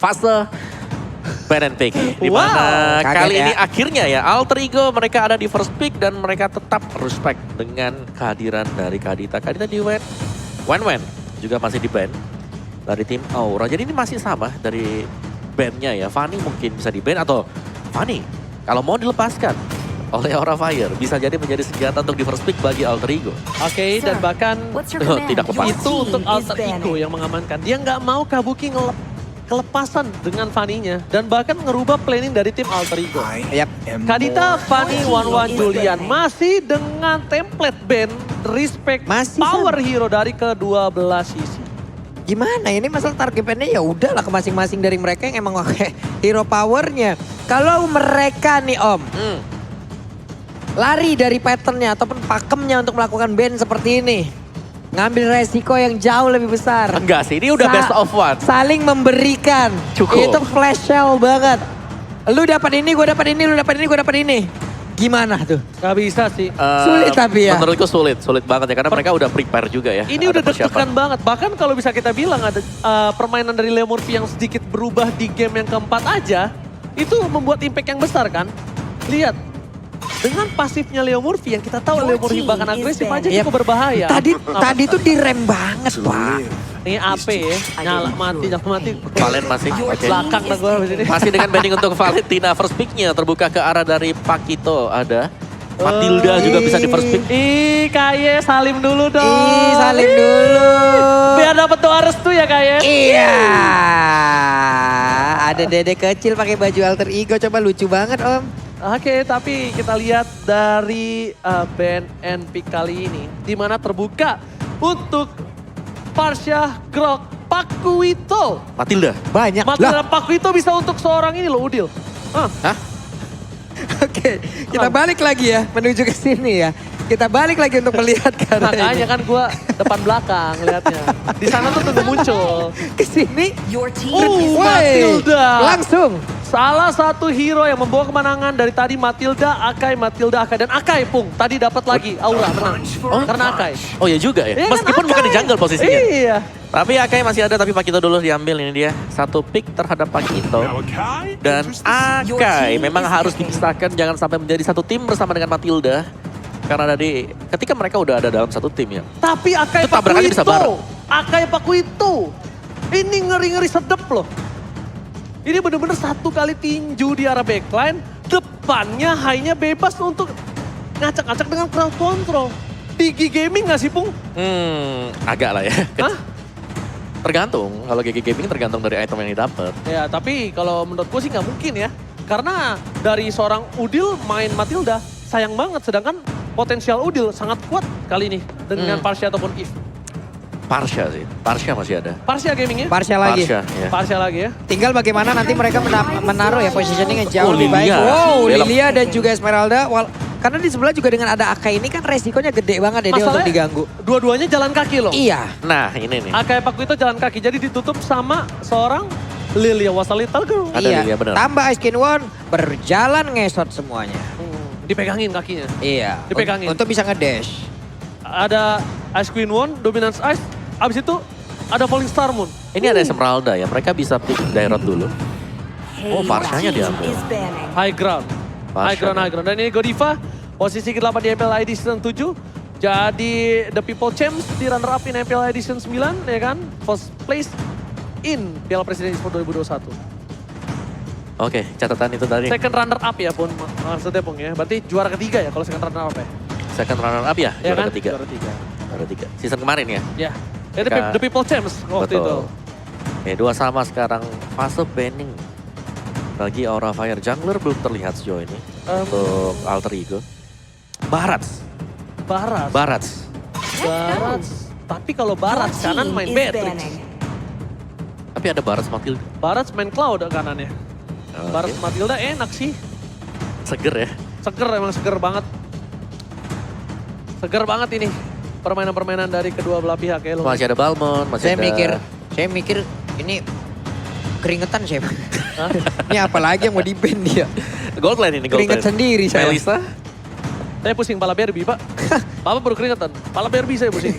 fase ban and pick. Dimana kali ini akhirnya ya Alter Ego mereka ada di first pick dan mereka tetap respect dengan kehadiran dari Kadita. Kadita di Wen juga masih di ban dari tim Aura. Jadi ini masih sama dari ban-nya ya. Fanny mungkin bisa di ban atau Fanny kalau mau dilepaskan oleh Aura Fire bisa jadi menjadi senjata untuk di first pick bagi Alter Ego. Oke, dan bahkan tidak lepas. itu untuk Alter Ego yang mengamankan. Dia nggak mau Kabuki kelepasan dengan Fanny-nya dan bahkan ngerubah planning dari tim Alter Ego. Kadita, Fanny, Wanwan, Julian masih dengan template ban respect Masih power sama. hero dari kedua belah sisi. Gimana ini masalah target bandnya ya udahlah ke masing-masing dari mereka yang emang pakai hero powernya. Kalau mereka nih Om lari dari patternnya ataupun pakemnya untuk melakukan ban seperti ini, ngambil resiko yang jauh lebih besar. Enggak sih, ini udah best of one. Saling memberikan. Cukup. Itu flash sale banget. Lu dapat ini, gue dapat ini, lu dapat ini, gue dapat ini. Gimana tuh? Gak bisa sih. Sulit tapi ya. Menurutku sulit banget ya karena mereka udah prepare juga ya. Ini Ada udah persiapan. deg-degan banget. Bahkan kalau bisa kita bilang ada permainan dari Leo Murphy yang sedikit berubah di game yang keempat aja. Itu membuat impact yang besar kan. Lihat. Dengan pasifnya Leo Murphy yang kita tahu Leo Murphy bahkan agresif aja Yep. cukup berbahaya. Tadi tuh direm banget Pak. Ini AP ya. Nyala mati. Valen masih. Oke. Belakang dah gue habis ini. Masih dengan banding untuk Valentina. First pick-nya terbuka ke arah dari Pakito. Ada Matilda juga bisa di first pick. Ih, Kaye salim dulu dong. Ih, salim dulu. Biar dapat doa restu ya Kaye. Iya. Ada dedek kecil pakai baju Alter Ego, coba lucu banget Om. Oke, tapi kita lihat dari band and pick kali ini. Di mana terbuka untuk Parsha, Grok, Pakuito. Matilda. Banyak. Matilda Pakuito bisa untuk seorang ini loh Udil. Hah? Oke, kita balik lagi ya menuju ke sini ya. Kita balik lagi untuk melihat karena Makanya kan gue depan belakang lihatnya. Di sana tuh tunggu muncul. ke sini. Matilda. Langsung. Salah satu hero yang membawa kemenangan dari tadi Matilda, Akai, dan Akai Pung. Tadi dapat lagi Aura menang. Karena Akai. Oh ya juga ya. Iya kan, Meskipun bukan di Akai. jungle posisinya. Iya. Tapi Akai masih ada tapi Pakito dulu diambil ini dia. Satu pick terhadap Pakito. Dan Akai memang harus dipisahkan jangan sampai menjadi satu tim bersama dengan Matilda. Karena tadi ketika mereka udah ada dalam satu tim ya. Tapi Akai Itu tabrakannya bisa bareng. Pakuito. Akai Pakuito. Ini ngeri-ngeri sedep loh. Ini bener-bener satu kali tinju di arah backline. Depannya hanya bebas untuk ngacak-ngacak dengan crowd control. Digi Gaming gak sih Pung? Agak lah ya. Hah? Tergantung. Kalau GG Gaming tergantung dari item yang didapat. Ya tapi kalau menurut gue sih nggak mungkin ya. Karena dari seorang Udil main Matilda sayang banget. Sedangkan potensial Udil sangat kuat kali ini dengan Parsha ataupun Eve. Parsha sih. Parsha masih ada. Parsha gamingnya? Parsha lagi. Parsha, ya. Parsha lagi ya. Tinggal bagaimana nanti mereka menaruh ya positioning yang jauh Oh, lebih baik. Lilia. Wow, Belok. Lilia dan juga Esmeralda. Karena di sebelah juga dengan ada Akai ini kan resikonya gede banget ya dia untuk diganggu. Dua-duanya jalan kaki loh. Iya. Nah ini nih. Akai Pakuito jalan kaki. Jadi ditutup sama seorang Lilia Wasalital Girl. Ada Lilia, bener. Tambah Ice Queen One berjalan ngesot semuanya. Dipegangin kakinya. Iya. Dipegangin. Untuk bisa ngedash. Ada Ice Queen One, Dominance Ice. Abis itu ada Falling Star Moon. Ini ada Esmeralda ya. Mereka bisa pick Dairot dulu. Oh, Parshanya diambil. High ground. High ground. Dan ini Godiva, posisi ke-8 di MPL ID Season 7. Jadi The People Champs di runner up in MPL ID Season 9 ya kan. First place in Piala Presiden Esports 2021. Oke, catatan itu tadi. Second runner up ya Pun, maksudnya Pung ya. Berarti juara ketiga ya kalau second runner up ya. Second runner up ya, Ya juara kan? ketiga. Juara ketiga. Season kemarin ya. Ya. Ya The People Champs waktu itu. Oke, dua sama sekarang fase banning. Bagi Aura Fire Jungler belum terlihat sejauh ini. Untuk Alter Ego. Barats. Tapi kalau Barats kanan main Beatrix. Tapi ada Barats Matilda. Barats main Cloud kanannya. Barats Matilda enak sih. Seger ya. Emang seger banget. Seger banget ini. Permainan-permainan dari kedua belah pihak ya. Masih ada Balmond, masih Saya mikir ini keringetan saya. Ini apalagi yang mau di-ban dia. Gold Lane ini, Gold Keringet Lane. sendiri saya. Melissa. Saya pusing pala Barbie, Pak. Bapak baru keringetan. Pala Barbie saya pusing.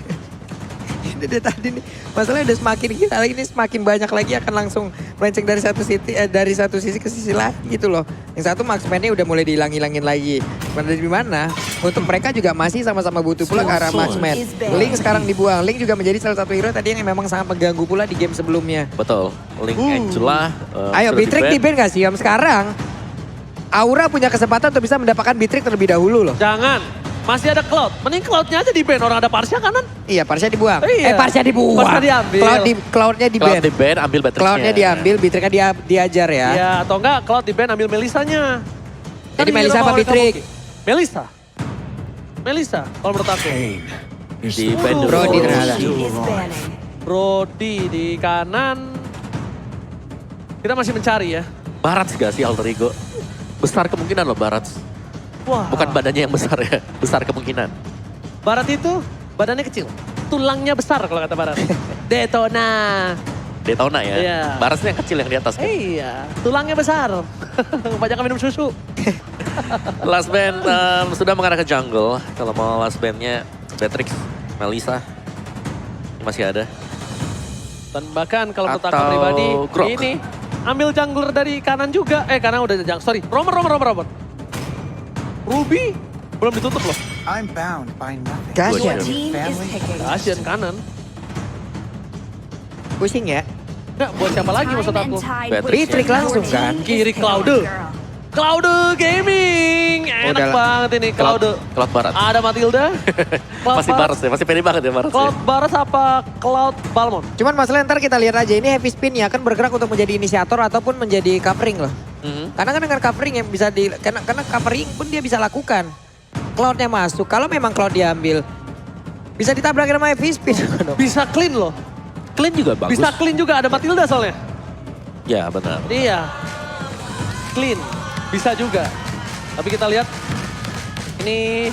ini dari tadi nih. Masalahnya udah semakin gila ini semakin banyak lagi akan langsung melenceng dari satu sisi ke sisi lain gitu loh. Yang satu marksman-nya udah mulai dihilang-hilangin lagi. Dari mana? Untuk mereka juga masih sama-sama butuh pula ke arah marksman. Link sekarang dibuang. Link juga menjadi salah satu hero tadi yang memang sangat mengganggu pula di game sebelumnya. Betul. Link Angela. Ayo Bitrix di ban gak sih Om sekarang? Aura punya kesempatan untuk bisa mendapatkan Bitrix terlebih dahulu loh. Jangan. Masih ada Cloud. Mending Cloud-nya aja di ban. Orang ada Parsha kanan. Iya, Parsha dibuang. Iya. Parsha dibuang. Parsha diambil. Cloud-nya di ban. Cloud di ban, ambil Batrixnya. Cloud-nya diambil, Bitrix-nya diajar ya. Iya, atau enggak Cloud di ban ambil Melisanya. Jadi Melisa apa Bitrix? Melisa, kalau menurut aku. Di ban dulu. Brody ternyata. Brody di kanan. Kita masih mencari ya. Barat gak sih Alter Ego? Besar kemungkinan loh Barat. Wah. Bukan badannya yang besar ya, besar kemungkinan. Barat itu badannya kecil. Tulangnya besar kalau kata Barat. Detona. Daytona ya. Iya. Baratnya yang kecil yang di atas kan. Iya, tulangnya besar. Banyak minum susu. Last band sudah mengarah ke jungle. Kalau mau last bandnya Batrix, Melisa. Ini masih ada. Dan bahkan kalau menurut aku Atau pribadi, Grok. ini ambil jungler dari kanan juga. Kanan udah jungler. Sorry, Romer. Ruby belum ditutup loh. I'm bound by nothing. Kasian. Kasian kanan. Pusing ya. Nggak, buat siapa lagi maksud aku? Bitrix langsung kan. Kiri Cloud. Cloud Gaming. Enak Udahlah. banget ini Cloud. Cloud Barat. Ada Matilda. Cloud Masih Barat ya, masih pede banget ya Barat. Cloud Barat apa Cloud Balmond? Cuman masalah ntar kita lihat aja ini heavy spin ya kan bergerak untuk menjadi inisiator ataupun menjadi covering loh. Karena kan dengan covering yang bisa karena covering pun dia bisa lakukan. Cloud-nya masuk, kalau memang Cloud diambil bisa ditabrak sama heavy spin. Bisa clean loh. Clean juga bagus. Bisa clean juga, ada Matilda soalnya. Ya benar. Iya. Clean. Bisa juga. Tapi kita lihat. Ini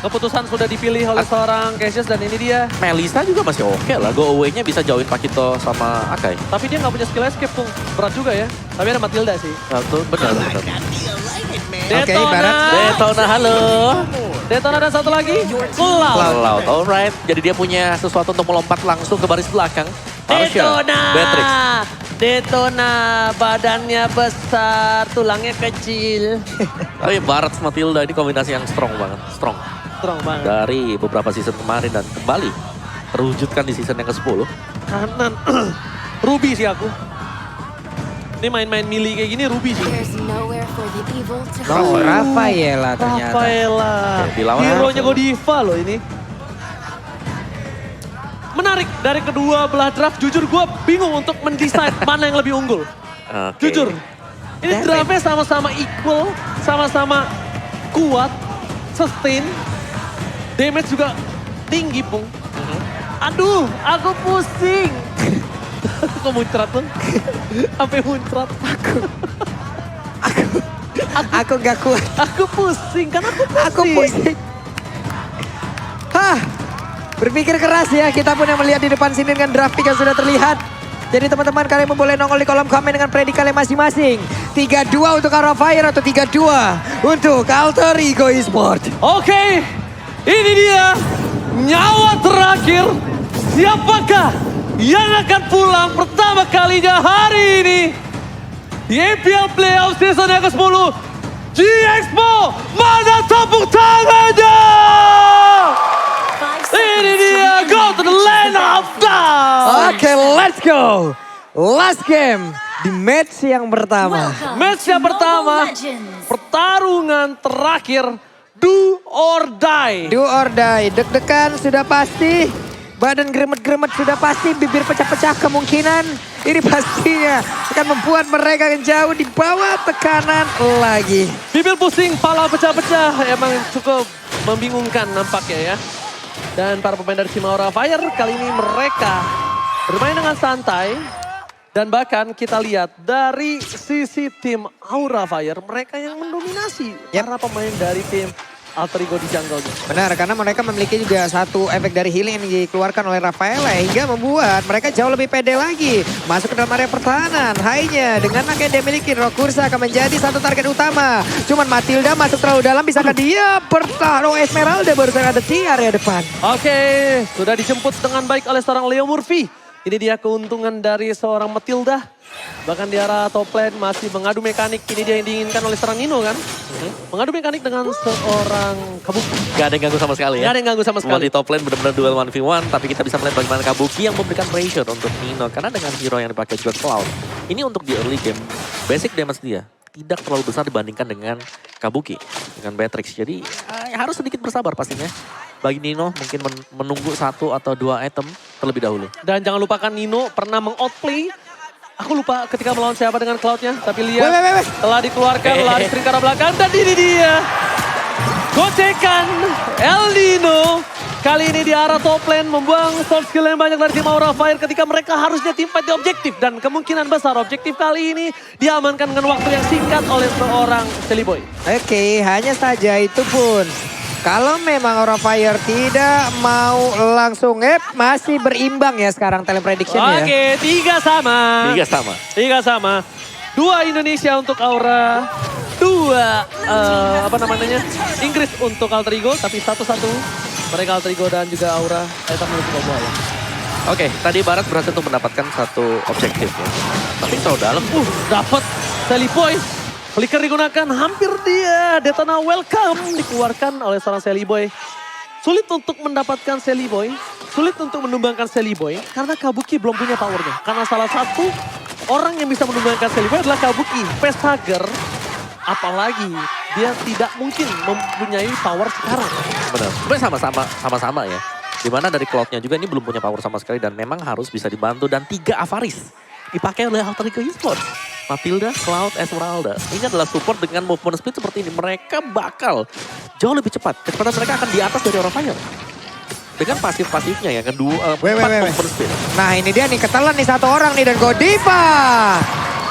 keputusan sudah dipilih oleh seorang Cassius dan ini dia. Melisa juga masih oke lah. Go away-nya bisa jauhin Pakito sama Akai. Tapi dia nggak punya skill escape tuh. Berat juga ya. Tapi ada Matilda sih. Itu benar. Oke, Barat. Daytona, halo. Detona dan satu lagi. Cloud. Cloud, alright. Jadi dia punya sesuatu untuk melompat langsung ke baris belakang. Detona. Batrix. Detona. Badannya besar. Tulangnya kecil. Tapi Barat sama Matilda ini kombinasi yang strong banget. Strong. Strong banget. Dari beberapa season kemarin dan kembali terwujudkan di season yang ke-10. Kanan. Ruby sih aku. Ini main-main melee kayak gini Ruby sih. Oh, Rafaela ternyata. Rafaela. Oke, dilawan Hero-nya Rafaela. Godiva loh ini. Menarik dari kedua belah draft. Jujur gue bingung untuk mendesain mana yang lebih unggul. Oke. Jujur. Ini draftnya sama-sama equal. Sama-sama kuat. Sustain. Damage juga tinggi, Pung. Aduh, aku pusing. Kok muncrat tuh? Sampai muncrat. Aku gak kuat. Aku pusing, kan aku pusing. Aku pusing. Hah, berpikir keras ya. Kita pun yang melihat di depan sini dengan draft pick yang sudah terlihat. Jadi teman-teman kalian boleh nongol di kolom komen dengan predik kalian masing-masing. 3-2 untuk Aura Fire atau 3-2 untuk Alter Ego Esport. Oke, ini dia nyawa terakhir. Siapakah yang akan pulang pertama kalinya hari ini di EPL Playoff Season yang ke-10? G-Expo, mana tepuk tangannya? Ini dia, go to the land of God. Oke, let's go. Last game di match yang pertama. Match yang pertama, pertarungan terakhir, do or die. Do or die, deg-degan sudah pasti. Badan gremet-gremet sudah pasti, bibir pecah-pecah kemungkinan. Ini pastinya akan membuat mereka yang jauh di bawah tekanan lagi. Bibir pusing, pala pecah-pecah, emang cukup membingungkan nampaknya ya. Dan para pemain dari tim Aura Fire kali ini mereka bermain dengan santai. Dan bahkan kita lihat dari sisi tim Aura Fire mereka yang mendominasi. Para pemain dari tim Alter Ego di jungle-nya. Benar, karena mereka memiliki juga satu efek dari healing yang dikeluarkan oleh Rafaela hingga membuat mereka jauh lebih pede lagi. Masuk ke dalam area pertahanan. Hainya dengan angka yang dia miliki, Rokursa akan menjadi satu target utama. Cuman Matilda masuk terlalu dalam, bisakah dia bertahan? Oh, Esmeralda barusan ada di area depan. Oke, sudah dijemput dengan baik oleh seorang Leo Murphy. Ini dia keuntungan dari seorang Matilda. Bahkan di arah top lane masih mengadu mekanik. Ini dia yang diinginkan oleh seorang Nino kan. Mengadu mekanik dengan seorang Kabuki. Gak ada yang ganggu sama sekali ya. Gak ada yang ganggu sama sekali. Di top lane benar-benar duel 1v1. Tapi kita bisa melihat bagaimana Kabuki yang memberikan pressure untuk Nino. Karena dengan hero yang dipakai juga Cloud. Ini untuk di early game. Basic damage dia tidak terlalu besar dibandingkan dengan Kabuki. Dengan Beatrix. Jadi harus sedikit bersabar pastinya. Bagi Nino mungkin menunggu 1 atau 2 item terlebih dahulu. Dan jangan lupakan Nino pernah meng-outplay. Aku lupa ketika melawan siapa dengan Cloud-nya. Tapi lihat telah dikeluarkan lari string ke arah belakang. Dan ini dia. Gocekan El Nino. Kali ini di arah top lane membuang soft skill yang banyak dari tim Aura Fire ketika mereka harusnya tim fight di objektif. Dan kemungkinan besar objektif kali ini diamankan dengan waktu yang singkat oleh seorang Silly Boy. Oke, hanya saja itu pun. Kalau memang Aura Fire tidak mau langsung masih berimbang ya sekarang talent prediction ya. Oke, 3 sama. 3 sama. 3 sama. 2 Indonesia untuk Aura. 2 Inggris untuk Alter Ego. Tapi 1-1 mereka Alter Ego dan juga Aura. Tetap menuju bawah ya. Oke, tadi Barat berhasil untuk mendapatkan satu objektif ya. Tapi terlalu dalam. Dapat Silly Boy. Flicker digunakan, hampir dia. Detona welcome dikeluarkan oleh seorang Silly Boy. Sulit untuk mendapatkan Silly Boy. Sulit untuk menumbangkan Silly Boy. Karena Kabuki belum punya powernya. Karena salah satu orang yang bisa menumbangkan Silly Boy adalah Kabuki. Pesager, apalagi dia tidak mungkin mempunyai power sekarang. Benar, sebenarnya sama-sama ya. Dimana dari Cloud-nya juga ini belum punya power sama sekali. Dan memang harus bisa dibantu. Dan 3 Avaris dipakai oleh Alter Ego Esports. Matilda, Cloud, Esmeralda. Ini adalah support dengan movement speed seperti ini. Mereka bakal jauh lebih cepat. Kecepatan mereka akan di atas dari Aura Fire. Dengan pasif-pasifnya ya, kedua 4 movement speed. Nah ini dia nih, ketelan nih satu orang nih dan Godiva.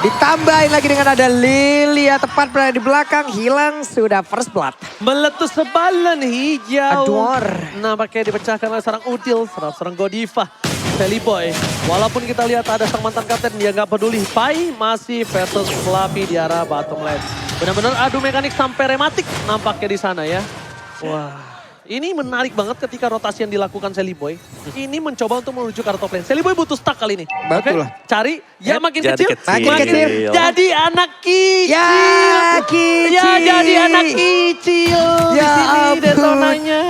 Ditambahin lagi dengan ada Lilia tepat berada di belakang. Hilang sudah first blood. Meletus sebalan hijau. Ador. Nampaknya dipecahkan oleh seorang Udil, seorang Godiva. Silly Boy, walaupun kita lihat ada sang mantan kapten, dia nggak peduli. Pai masih versus Fluffy di arah bottom lane. Benar-benar adu mekanik sampai rematik nampaknya di sana ya. Wah, ini menarik banget ketika rotasi yang dilakukan Silly Boy. Ini mencoba untuk menuju ke arah top lane. Silly Boy butuh stack kali ini. Betul lah. Cari, ya makin Jadi kecil. Makin kecil. Jadi anak kecil. Ya, kecil. Ya jadi anak kecil. Ya di sini ampun. Detonanya.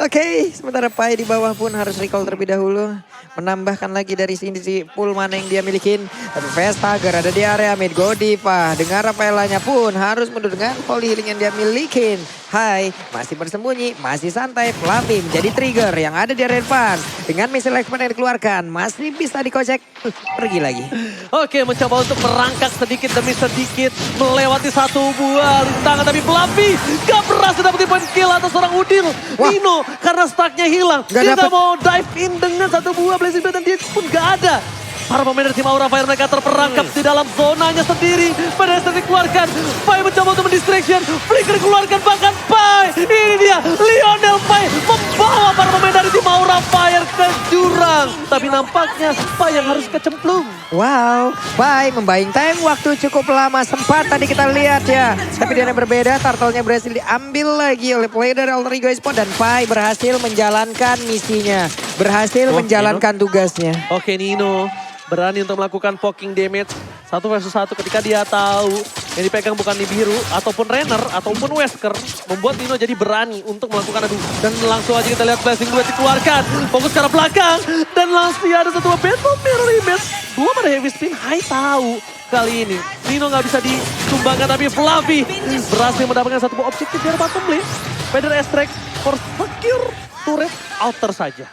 Oke, sementara Pai di bawah pun harus recall terlebih dahulu. Menambahkan lagi dari sini si pool mana yang dia milikin. Tapi Vestager ada di area mid. Godiva dengan Rafaelanya pun harus mundur dengan holy healing yang dia milikin. Hai, masih bersembunyi, masih santai. Fluffy menjadi trigger yang ada di area depan. Dengan missile expand yang dikeluarkan, masih bisa dikocek. Pergi lagi. Oke, mencoba untuk merangkak sedikit demi sedikit. Melewati satu buah tangan, tapi Fluffy gak berhasil dapetin point kill atas seorang Udil. Wah. Nino, karena stacknya hilang. Gak Dia dapet. gak mau dive in dengan satu buah Blazing Blade dan dia pun gak ada. Para pemain dari tim Aura Fire mereka terperangkap di dalam zonanya sendiri. Pada saat dikeluarkan, Pai mencoba untuk mendistraction. Flicker dikeluarkan bahkan Pai. Ini dia, Lionel Pai membawa para pemain dari tim Aura Fire ke jurang. Tapi nampaknya Pai yang harus kecemplung. Wow, Pai membayang time waktu cukup lama. Sempat tadi kita lihat ya. Tapi dia yang berbeda, turtle-nya berhasil diambil lagi oleh player dari Alter Ego Esports. Dan Pai berhasil menjalankan misinya. Berhasil menjalankan tugasnya. Oke, Nino berani untuk melakukan poking damage 1 versus 1 ketika dia tahu yang dipegang bukan Nibiru ataupun Renner ataupun Wesker. Membuat Nino jadi berani untuk melakukan adu. Dan langsung aja kita lihat Blazing Blade dikeluarkan. Fokus ke arah belakang. Dan langsung ada satu Battle Mirror Image. 2 pada Heavy Spin. Hai tahu kali ini Nino nggak bisa disumbangkan, tapi Fluffy berhasil mendapatkan satu buah objektif dari bottom lane. Feather Extract for secure turret outer saja.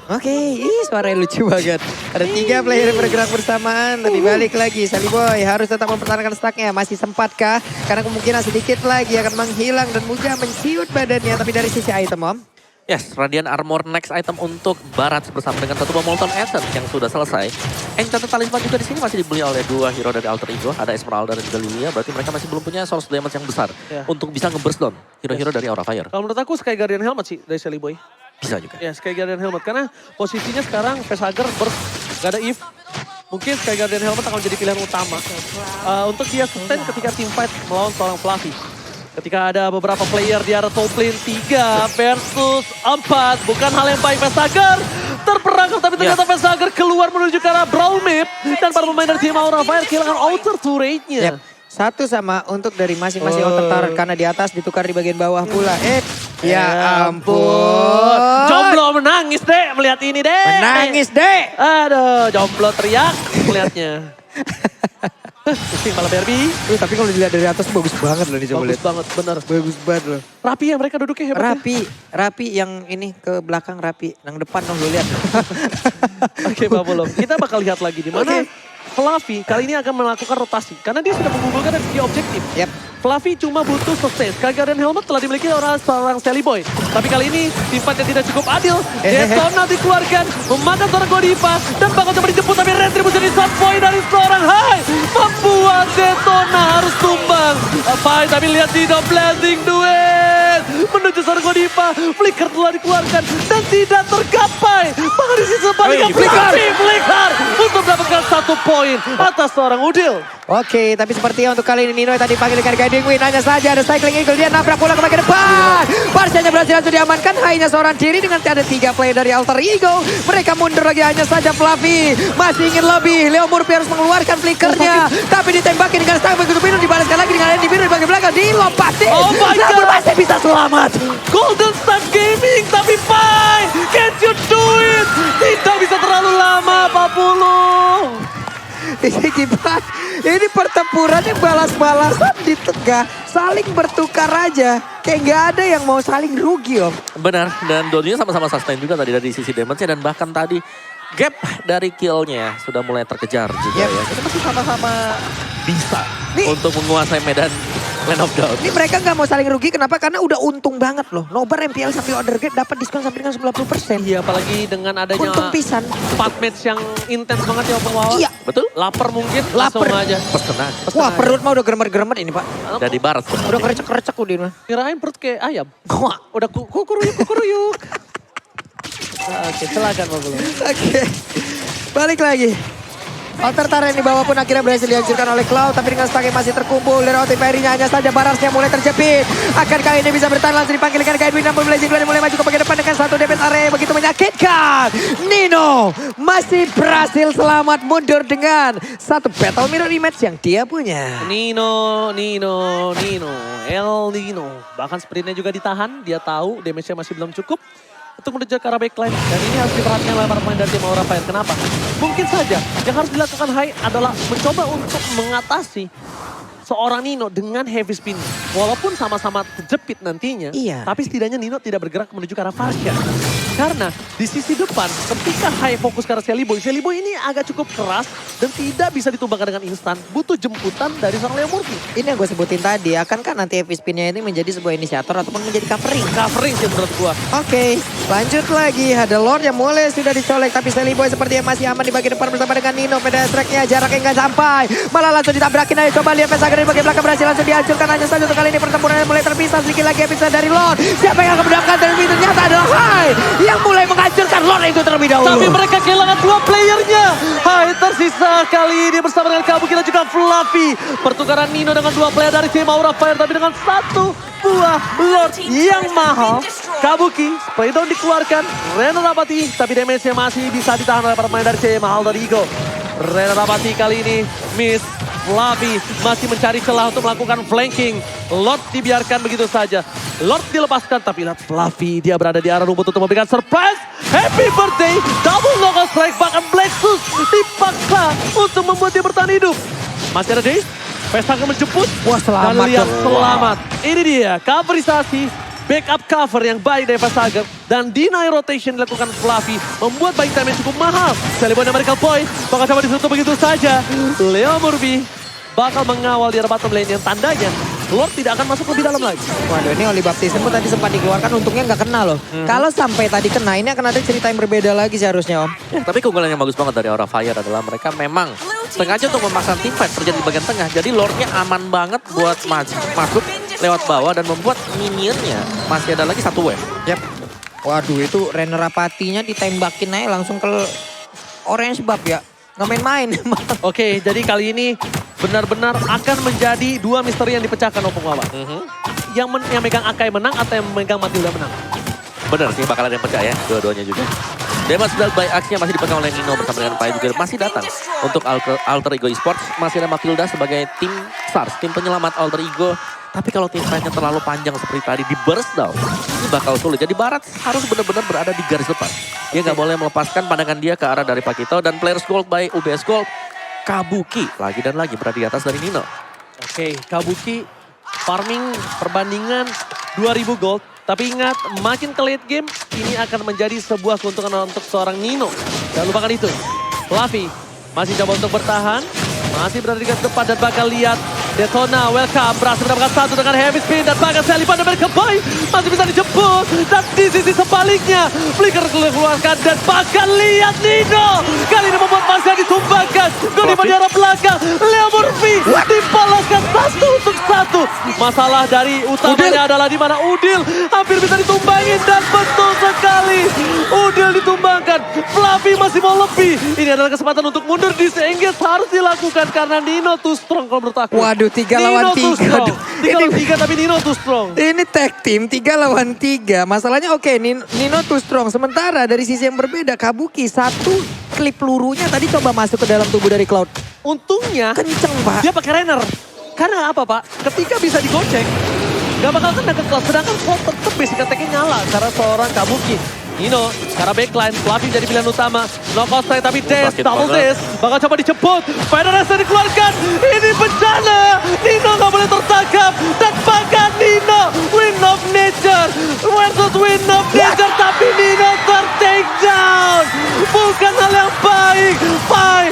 Oke, suaranya lucu banget. Ada 3 player yang bergerak bersamaan. Tapi balik lagi, Silly Boy harus tetap mempertahankan stacknya. Masih sempatkah? Karena kemungkinan sedikit lagi akan menghilang dan mudah menciut badannya. Tapi dari sisi item, Om. Yes, Radiant Armor next item untuk Barat bersama dengan satu bom Molten Essence yang sudah selesai. Enchanted Talisman juga di sini masih dibeli oleh dua hero dari Alter Ego, ada Esmeralda dan juga Lilia. Berarti mereka masih belum punya source damage yang besar untuk bisa nge-burst down hero-hero dari Aura Fire. Kalau menurut aku Sky Guardian Helmet sih dari Shelly Boy. Bisa juga. Ya, Sky Guardian Helmet. Karena posisinya sekarang Facehager burst, gak ada Eve. Mungkin Sky Guardian Helmet akan jadi pilihan utama. Untuk dia sustain ketika team fight melawan seorang Fluffy. Ketika ada beberapa player di area top lane 3 versus 4. Bukan hal yang baik Facehager. Terperangkap tapi ternyata Facehager keluar menuju ke arah Brawl Mid. Dan para pemain dari tim Aura Fire kehilangan outer turret-nya. Satu sama untuk dari masing-masing outer turret. Karena di atas ditukar di bagian bawah pula. Ya ampun. Jomblo menangis dek melihat ini dek. Menangis dek. Aduh, jomblo teriak melihatnya. Pusing malah Barbie. Tapi kalau dilihat dari atas bagus banget loh nih coba Bagus lihat. banget, bener. Bagus banget loh. Rapi ya mereka duduknya hebat ya. Rapi yang ini ke belakang rapi. Yang depan dong lo lihat. Oke Pak Bolong, kita bakal lihat lagi di mana Fluffy kali ini akan melakukan rotasi. Karena dia sudah mengumpulkan dari segi objektif. Fluffy cuma butuh sustain. Sky Guardian Helmet telah dimiliki oleh seorang Shelly Boy. Tapi kali ini tim fight yang tidak cukup adil. Detona dikeluarkan, memakan seorang Godiva. Dan bakal coba dijemput tapi retribusi di shot point dari seorang Hai. Membuat Detona harus tumbang. Apa tapi lihat Dino blazing duet. Menuju seorang Godiva. Flicker telah dikeluarkan dan tidak tergapai. Bahkan di sisi sebaliknya Flicker untuk mendapatkan 1 poin atas seorang Udil. Oke, tapi sepertinya untuk kali ini Nino tadi panggil dengan Guiding Wind. Hanya saja ada Cycling Eagle, dia nabrak bola ke bagian depan. Barsianya berhasil langsung diamankan, hanya seorang diri dengan ada 3 player dari Alter Ego. Mereka mundur lagi, hanya saja Fluffy masih ingin lebih. Leo Murphy harus mengeluarkan flickernya. Tapi ditembaki dengan stang begitu biru, dibalaskan lagi dengan Andy Biru di bagian belakang. Dilompatin. Oh my God. Masih bisa selamat. Golden Star Gaming, tapi fine. Can't you do it? Tidak bisa terlalu lama, Pak Pulung. Ini gimana? Ini pertempurannya balas-balasan di tengah. Saling bertukar aja. Kayak nggak ada yang mau saling rugi om. Benar, dan dua-duanya sama-sama sustain juga tadi dari sisi damage-nya. Dan bahkan tadi gap dari kill-nya sudah mulai terkejar juga ya. Jadi masih sama-sama bisa untuk menguasai medan Land of Doubt. Ini mereka nggak mau saling rugi, kenapa? Karena udah untung banget loh. Nobar MPL sampai order gate dapat diskon sampai dengan 90%. Iya, apalagi dengan adanya Untung pisan. 4 match yang intens banget ya Open Wawa. Iya. Betul? Lapar mungkin, Lapar. langsung aja. Pesen aja. Wah perut mah udah geremet-geremet ini pak. Dari Barat. Udah kerecek-kerecek udah mah. Kirain perut kayak ayam. Wah. Udah kukuruyuk. Oke, silakan Pak Bulu. Oke. Balik lagi. Alter Tara yang dibawa pun akhirnya berhasil dihancurkan oleh Cloud. Tapi dengan Stake masih terkumpul. Dari Outing Fairy-nya hanya saja Barasnya mulai terjepit. Akankah ini bisa bertahan langsung dipanggil dengan Guidewin. Namun Blazing Blade mulai maju ke bagian depan dengan satu damage area begitu menyakitkan. Nino masih berhasil selamat mundur dengan satu battle mirror rematch yang dia punya. Nino, El Nino. Bahkan sprintnya juga ditahan, dia tahu damage-nya masih belum cukup untuk menuju ke arah backline. Dan ini harus diperhatikan oleh para pemain dari tim Aura Fire. Kenapa? Mungkin saja yang harus dilakukan Hai adalah mencoba untuk mengatasi seorang Nino dengan heavy spin. Walaupun sama-sama terjepit nantinya, tapi setidaknya Nino tidak bergerak menuju ke arah Farsha. Karena di sisi depan, ketika Hai fokus ke arah Shelly Boy ini agak cukup keras dan tidak bisa ditumbangkan dengan instan. Butuh jemputan dari seorang Leo Murphy. Ini yang gue sebutin tadi, akankah nanti heavy spin-nya ini menjadi sebuah inisiator ataupun menjadi covering? Covering sih menurut gue. Oke, lanjut lagi. Ada Lord yang mulai sudah dicolek, tapi Shelly Boy sepertinya masih aman di bagian depan bersama dengan Nino. Pedal track-nya jaraknya nggak sampai. Malah langsung ditabrakin aja. Coba lihat Facehager di bagian belakang berhasil langsung dihancurkan. Hanya saja untuk kali ini pertempurannya mulai terpisah. Sedikit lagi episode dari Lord. Siapa yang akan mendapatkan terlebih? Ternyata adalah Hai yang mulai menghancurkan Lord itu terlebih dahulu. Tapi mereka kehilangan 2 playernya. Hai tersisa kali ini bersama dengan Kabuki dan juga Fluffy. Pertukaran Nino dengan 2 player dari tim Aura Fire. Tapi dengan 1 buah Lord yang mahal. Kabuki, spray down dikeluarkan. Rena Rapati, tapi damage-nya masih bisa ditahan oleh para pemain dari tim Alter Ego. Rena Rapati kali ini miss. Fluffy masih mencari celah untuk melakukan flanking. Lord dibiarkan begitu saja. Lord dilepaskan, tapi lihat Fluffy dia berada di arah rumput untuk memberikan surprise. Happy birthday, double knockout strike, bahkan Blacksus dipaksa untuk membuat dia bertahan hidup. Masih ada Daze, Facehager menjemput. Wah selamat. Dan lihat dong. selamat. Ini dia coverisasi, backup cover yang baik dari Facehager. Dan deny rotation dilakukan Fluffy, membuat buying time yang cukup mahal. Shelly Boy dan Miracle Boy bakal coba ditutup begitu saja. Leo Murphy bakal mengawal di arah bottom lane yang tandanya Lord tidak akan masuk lebih dalam lagi. Waduh, ini Holy Baptism pun tadi sempat dikeluarkan, untungnya nggak kena loh. Kalau sampai tadi kena, ini akan ada cerita yang berbeda lagi seharusnya Om. Ya, tapi keunggulan yang bagus banget dari Aura Fire adalah mereka memang sengaja untuk memaksa team fight terjadi di bagian tengah. Jadi Lordnya aman banget buat masuk lewat bawah dan membuat minionnya masih ada lagi satu wave. Yap. Waduh, itu Renner Apatinya ditembakin aja langsung ke orange buff ya. Nggak main-main. Oke, jadi kali ini benar-benar akan menjadi dua misteri yang dipecahkan Opung Wawan. Yang megang Akai menang atau yang megang Matilda menang? Bener sih, bakal ada yang pecah ya, dua-duanya juga. Damage dealt by Axe-nya masih dipegang oleh Nino bersama dengan Pai juga masih datang. Untuk Alter Ego Esports masih ada Matilda sebagai tim SARS, tim penyelamat Alter Ego. Tapi kalau tim fight-nya terlalu panjang seperti tadi di burst down, ini bakal sulit. Jadi Barat harus benar-benar berada di garis depan. Dia nggak boleh melepaskan pandangan dia ke arah dari Pakito dan Players Gold by UBS Gold. Kabuki lagi dan lagi berada di atas dari Nino. Oke, Kabuki farming perbandingan 2000 gold. Tapi ingat, makin ke late game, ini akan menjadi sebuah keuntungan untuk seorang Nino. Jangan lupakan itu. Fluffy masih coba untuk bertahan. Masih berada di garis depan dan bakal lihat Detona, welcome, berhasil mendapatkan satu dengan heavy spin dan bahkan Selipan dan Merkebai masih bisa dijemput. Dan di sisi sebaliknya, Flicker keluarkan dan bahkan lihat Nino. Kali ini membuat Marsha ditumbangkan. Goli di arah belakang, Leo Murphy dipaloskan 1-1. Masalah dari utamanya adalah di mana Udil hampir bisa ditumbangin dan betul sekali. Udil ditumbangkan, Fluffy masih mau lebih. Ini adalah kesempatan untuk mundur, disengage harus dilakukan karena Nino too strong kalau menurut aku. Waduh, 3 lawan 3. 3 lawan 3 tapi Nino too strong. Ini tag team 3 lawan 3. Masalahnya oke, Nino too strong. Sementara dari sisi yang berbeda, Kabuki satu klip pelurunya tadi coba masuk ke dalam tubuh dari Cloud. Untungnya Kenceng Pak. dia pakai Renner. Karena apa Pak? Ketika bisa digocek, gak bakal kena ke Cloud. Sedangkan Cloud tetap basic attack-nya nyala karena seorang Kabuki. Nino, karena backline, Fluffy jadi pilihan utama. Knockout strike tapi Dash, double Dash. Bakal coba dijemput. Federer dikeluarkan. Ini bencana. Nino gak boleh tertangkap. Dan bahkan Nino, win of nature. Versus win of nature. Tapi Nino ter-take down. Bukan hal yang baik. Fight.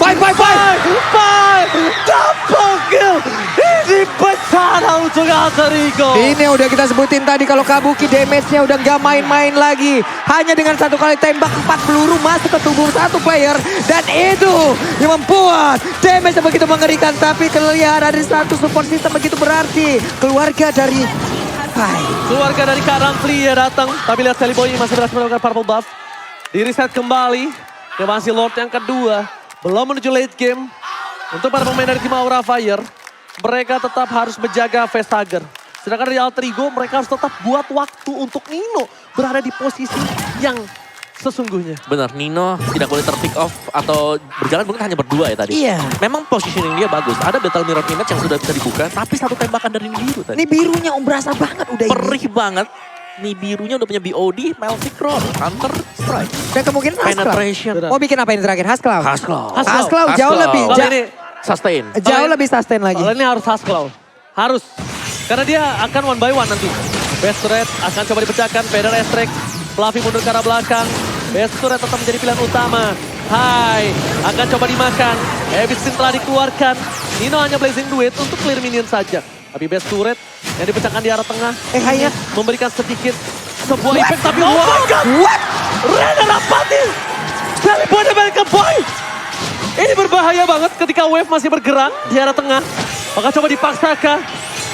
Double kill. Ini bencana untuk Alter Ego. Ini yang udah kita sebutin tadi kalau Kabuki damage-nya udah gak main-main lagi. Hanya dengan satu kali tembak 4 peluru masuk ke tubuh satu player. Dan itu yang membuat damage begitu mengerikan. Tapi kelihatan dari satu support system begitu berarti. Keluarga dari Pai. Keluarga dari Kak Ramfli ya datang. Tapi lihat Sally Boy masih berhasil mendapatkan purple buff. Di reset kembali. Dia masih Lord yang kedua. Belum menuju late game. Untuk para pemain dari tim Aura Fire. Mereka tetap harus menjaga Vestager. Sedangkan dari Alter Ego mereka harus tetap buat waktu untuk Nino berada di posisi yang sesungguhnya. Benar, Nino tidak boleh ter-pick off atau berjalan mungkin hanya berdua ya tadi. Iya. Memang positioning dia bagus. Ada Battle Mirror Image yang sudah bisa dibuka, tapi satu tembakan dari Nibiru tadi. Ini birunya Om berasa banget udah ini. Perih banget. Nibirunya udah punya BOD, Meltic Roll, Counter Strike, Dan kemungkinan Hasklaw. Penetration. Mau bikin apa ini terakhir? Hasklaw? Hasklaw jauh lebih. Kalau ini Sustain. Jauh lebih sustain lagi. Kalau ini harus Hasklaw. Harus. Karena dia akan 1 by 1 nanti. Best Turret akan coba dipecahkan. Feder Estrek. Fluffy mundur ke arah belakang. Best Turret tetap menjadi pilihan utama. Hai. Akan coba dimakan. Heavy Spin telah dikeluarkan. Nino hanya Blazing Duet untuk clear minion saja. Tapi Best Turret yang dipecahkan di arah tengah. Hanya. Memberikan sedikit sebuah impact. Tapi oh my god. What? Renner Apati. Sally Boy dan Merkebai. Ini berbahaya banget ketika wave masih bergerak di arah tengah. Maka coba dipaksakan.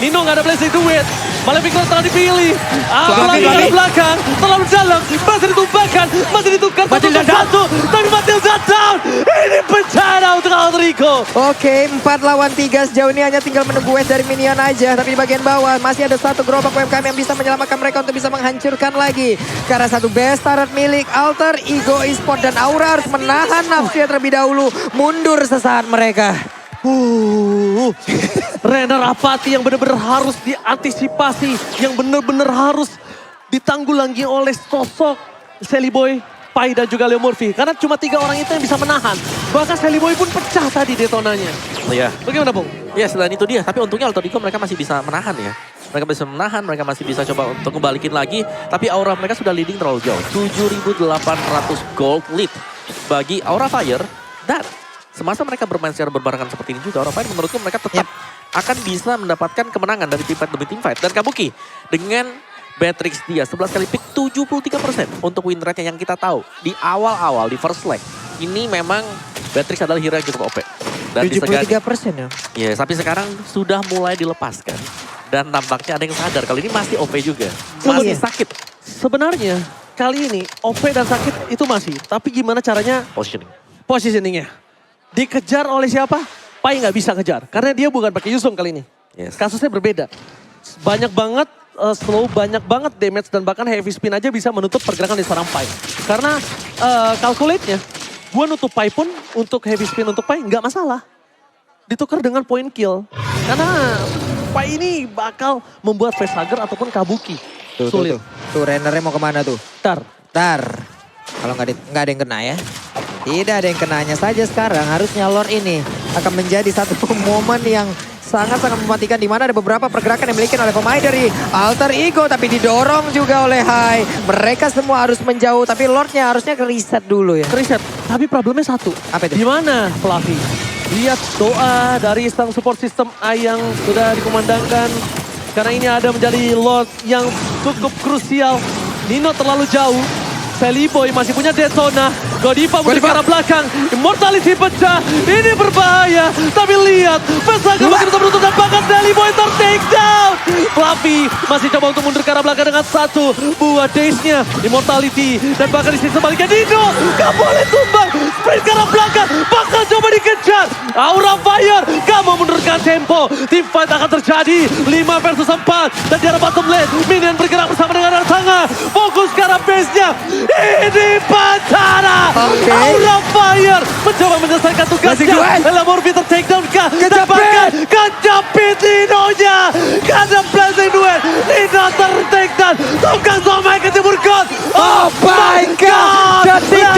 Nino nggak ada Blazing Duet. Malefic telah dipilih. Apalagi dari belakang. Terlalu dalam. Masih ditumbangkan. Masih ditukar. Satu. Tapi Matilda down. Ini bencana untuk Alter Ego. Oke, 4 lawan 3 sejauh ini hanya tinggal menunggu wave dari minion aja. Tapi di bagian bawah masih ada satu gerobak UMKM yang bisa menyelamatkan mereka untuk bisa menghancurkan lagi. Karena satu best turret milik Alter Ego Esports dan Aura harus menahan nafsunya terlebih dahulu. Mundur sesaat mereka. Renner Apati yang benar-benar harus diantisipasi. Yang benar-benar harus ditanggulangi oleh sosok Sally Boy, Pai dan juga Leo Murphy. Karena cuma 3 orang itu yang bisa menahan. Bahkan Sally Boy pun pecah tadi detonanya. Iya. Bagaimana Bung? Ya selain itu dia, tapi untungnya Alter Ego mereka masih bisa menahan ya. Mereka bisa menahan, mereka masih bisa coba untuk ngebalikin lagi. Tapi Aura mereka sudah leading terlalu jauh. 7.800 gold lead bagi Aura Fire. Dan semasa mereka bermain secara berbarengan seperti ini juga, Orofine menurutku mereka tetap akan bisa mendapatkan kemenangan dari team fight demi team fight. Dan Kabuki dengan Beatrix dia 11 kali pick 73% untuk win rate yang kita tahu di awal-awal di first leg. Ini memang Beatrix adalah hero yang cukup OP. Dan 73% ya? Ya, tapi sekarang sudah mulai dilepaskan. Dan tampaknya ada yang sadar kalau ini masih OP juga. Masih sakit. Sebenarnya kali ini OP dan sakit itu masih. Tapi gimana caranya Positioning. positioningnya? Dikejar oleh siapa? Pai nggak bisa kejar. Karena dia bukan pakai Yusung kali ini. Yes. Kasusnya berbeda. Banyak banget slow, banyak banget damage. Dan bahkan heavy spin aja bisa menutup pergerakan di seorang Pai. Karena calculate-nya, gue nutup Pai pun untuk heavy spin untuk Pai nggak masalah. Ditukar dengan point kill. Karena Pai ini bakal membuat facehugger ataupun Kabuki. Sulit. Tuh Rennernya mau kemana tuh? Tar. Kalau nggak ada yang kena ya. Tidak ada yang kenanya saja sekarang. Harusnya Lord ini akan menjadi satu momen yang sangat-sangat mematikan. Di mana ada beberapa pergerakan yang dimiliki oleh pemain dari Alter Ego. Tapi didorong juga oleh Hai. Mereka semua harus menjauh. Tapi Lordnya harusnya ke-reset dulu ya. Reset. Tapi problemnya satu. Apa itu? Di mana Fluffy? Lihat doa dari sang support system A yang sudah dikumandangkan. Karena ini ada menjadi Lord yang cukup krusial. Nino terlalu jauh. Sally Boy masih punya Detona. Godiva menuju ke arah belakang. Immortality pecah. Ini berbahaya. Tapi lihat. Pesaga masih bisa menutup dan bahkan Sally Boy take down. Fluffy masih coba untuk mundur ke arah belakang dengan satu buah daze-nya. Immortality. Dan bahkan di sisi sebaliknya Nino. Gak boleh tumbang. Sprint ke arah belakang. Bakal coba dikejar. Aura Fire. Gak mau menurunkan tempo. Team fight akan terjadi. 5 versus 4. Dan di arah bottom lane. Minion bergerak bersama dengan arah tengah. Fokus ke arah base-nya. Ini Pantara. Aura Fire mencoba menyelesaikan tugasnya. Elamorbi takedown kah? Dapatkan kejepit Nino-nya. Kada blessing duel. Nino takedown. Tukang somai ke timur god. Oh my god. Detik